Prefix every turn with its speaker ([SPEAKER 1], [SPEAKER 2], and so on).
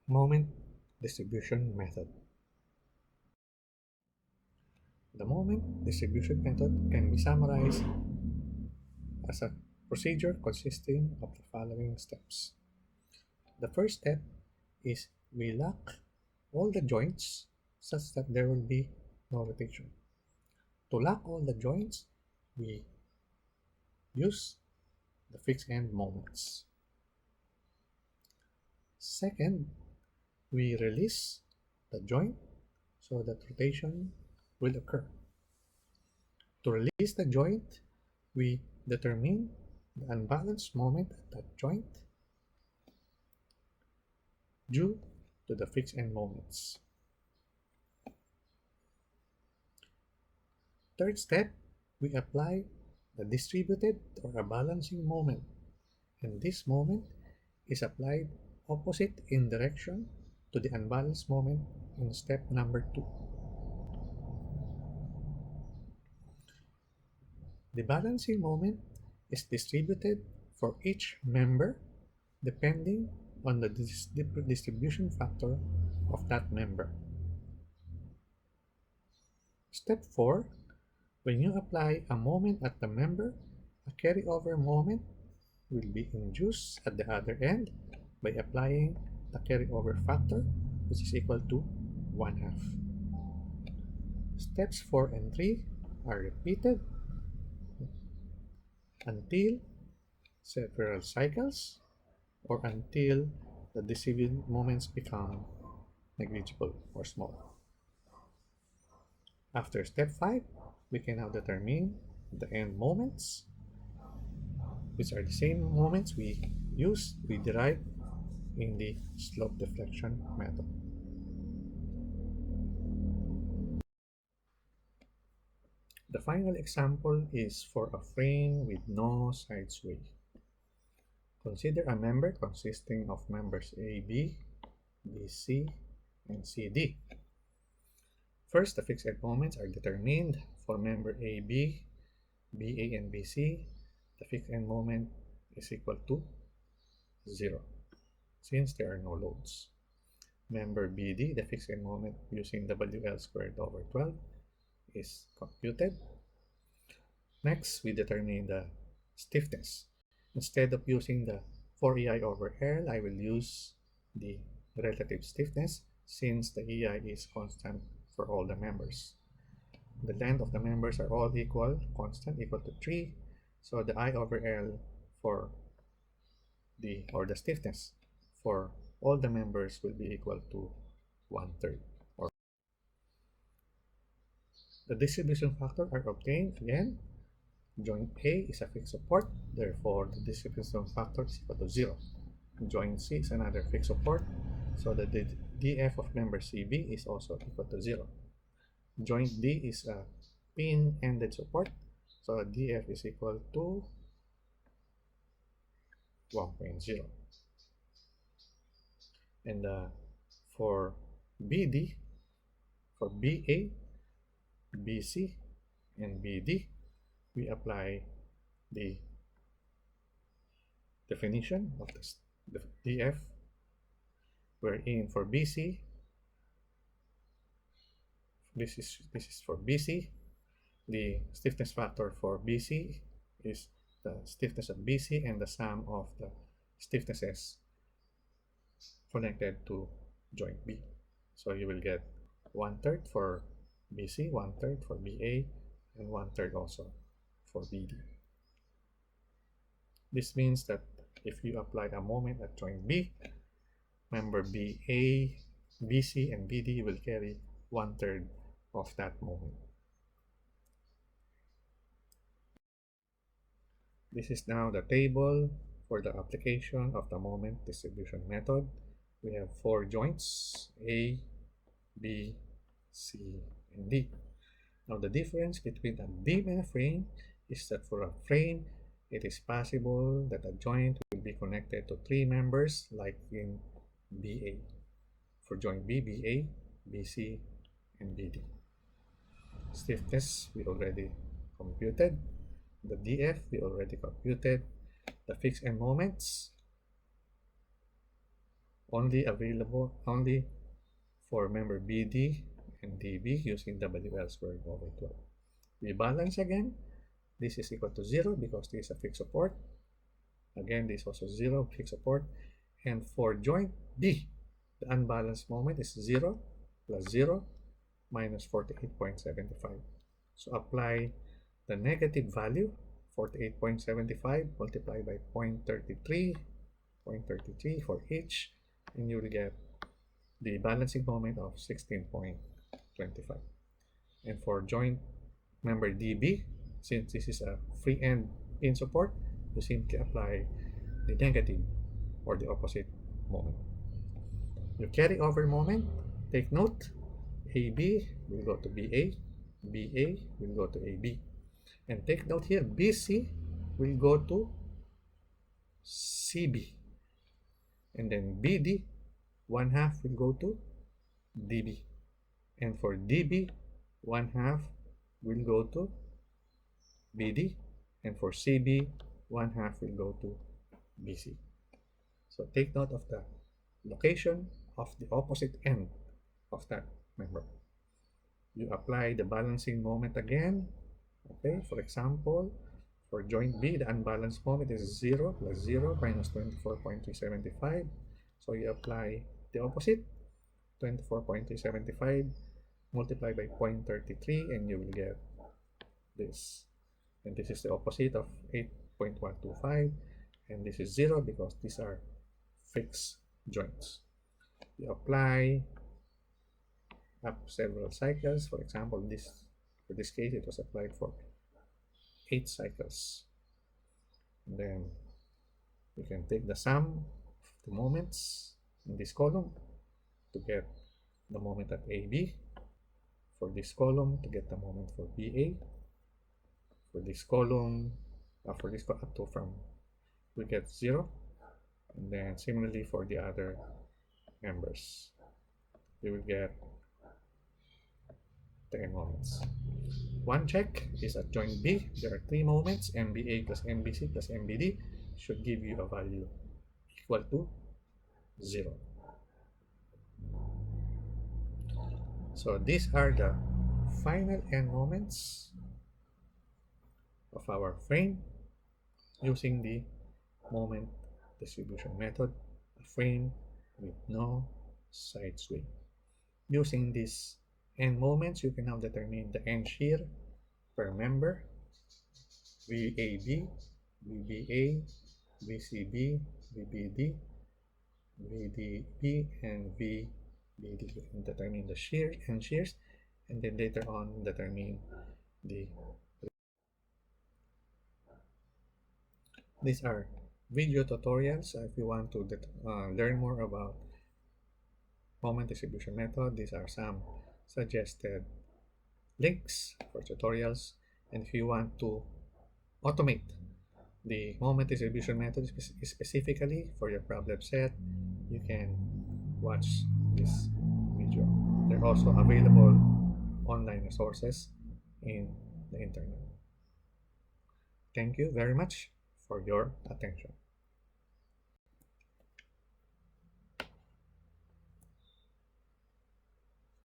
[SPEAKER 1] Moment distribution method. The moment distribution method can be summarized as a procedure consisting of the following steps. The first step is we lock all the joints such that there will be no rotation. To lock all the joints, we use the fixed end moments. Second, we release the joint so that rotation will occur. To release the joint, we determine the unbalanced moment at that joint due to the fixed end moments. Third step, we apply the distributed or a balancing moment, and this moment is applied opposite in direction to the unbalanced moment in step number 2. The balancing moment is distributed for each member depending on the distribution factor of that member. Step 4, when you apply a moment at the member, a carryover moment will be induced at the other end by applying the carryover factor, which is equal to 1/2. Steps 4 and 3 are repeated until several cycles or until the distribution moments become negligible or small. After step 5, we can now determine the end moments, which are the same moments we derive in the slope deflection method. The final example is for a frame with no sidesway. Consider a member consisting of members AB, BC, and CD. First, the fixed end moments are determined for member AB, BA, and BC. The fixed end moment is equal to 0 since there are no loads. Member BD, the fixed end moment using WL squared over 12 is computed. Next, we determine the stiffness. Instead of using the 4EI over L, I will use the relative stiffness since the EI is constant for all the members. The length of the members are all equal, constant, equal to 3. So the I over L for the stiffness for all the members will be equal to 1/3. The distribution factor are obtained again. Joint A is a fixed support, therefore the distribution factor is equal to 0. Joint C is another fixed support, so the DF of member CB is also equal to 0. Joint D is a pin-ended support, so DF is equal to 1.0. And for BD, for BA, BC, and BD, we apply the definition of the DF, wherein for BC, this is for BC, the stiffness factor for BC is the stiffness of BC and the sum of the stiffnesses connected to joint B. So you will get 1/3 for BC, 1/3 for BA, and 1/3 also for BD. This means that if you apply a moment at joint B, member BA, BC, and BD will carry 1/3 of that moment. This is now the table for the application of the moment distribution method. We have 4 joints, A, B, C, and D. Now the difference between a beam and a frame is that for a frame, it is possible that a joint will be connected to 3 members like in BA. For joint B, BA, BC, and BD. Stiffness we already computed. The DF we already computed. The fixed end moments only available only for member BD and DB using WL squared over 12. We balance again. This is equal to 0 because this is a fixed support. Again, this is also 0, fixed support. And for joint B, the unbalanced moment is 0 plus 0 minus 48.75. So apply the negative value, 48.75 multiplied by 0.33 for each, and you will get the balancing moment of 16.25. And for joint member DB, since this is a free end in support, you simply apply the negative or the opposite moment. You carry over moment, take note, AB will go to BA, BA will go to AB. And take note here, BC will go to CB. And then BD, 1/2 will go to DB. And for DB, 1/2 will go to BD. And for CB, 1/2 will go to BC. So take note of the location of the opposite end of that member. You apply the balancing moment again. Okay, for example, for joint B, the unbalanced moment is 0 plus 0 minus 24.375. So you apply the opposite, 24.375 multiplied by 0.33, and you will get this. And this is the opposite of 8.125, and this is 0 because these are fixed joints. You apply up several cycles. For example, for this case, it was applied for 8 cycles. And then you can take the sum of the moments in this column to get the moment at AB, for this column to get the moment for BA, for this column, up to from, we get 0, and then similarly for the other members, you will get 10 moments. One check is at joint B, there are 3 moments, MBA plus MBC plus MBD should give you a value equal to 0. So these are the final end moments of our frame using the moment distribution method, a frame with no side sway. Using these end moments, you can now determine the end shear per member, VAB, VBA, VCB, VBD, VDB, and VBD. You can determine the shear and shears, and then later on determine the. These are video tutorials. If you want to learn more about moment distribution method, these are some suggested links for tutorials. And if you want to automate the moment distribution method specifically for your problem set, you can watch this video. They're also available online resources in the internet. Thank you very much for your attention.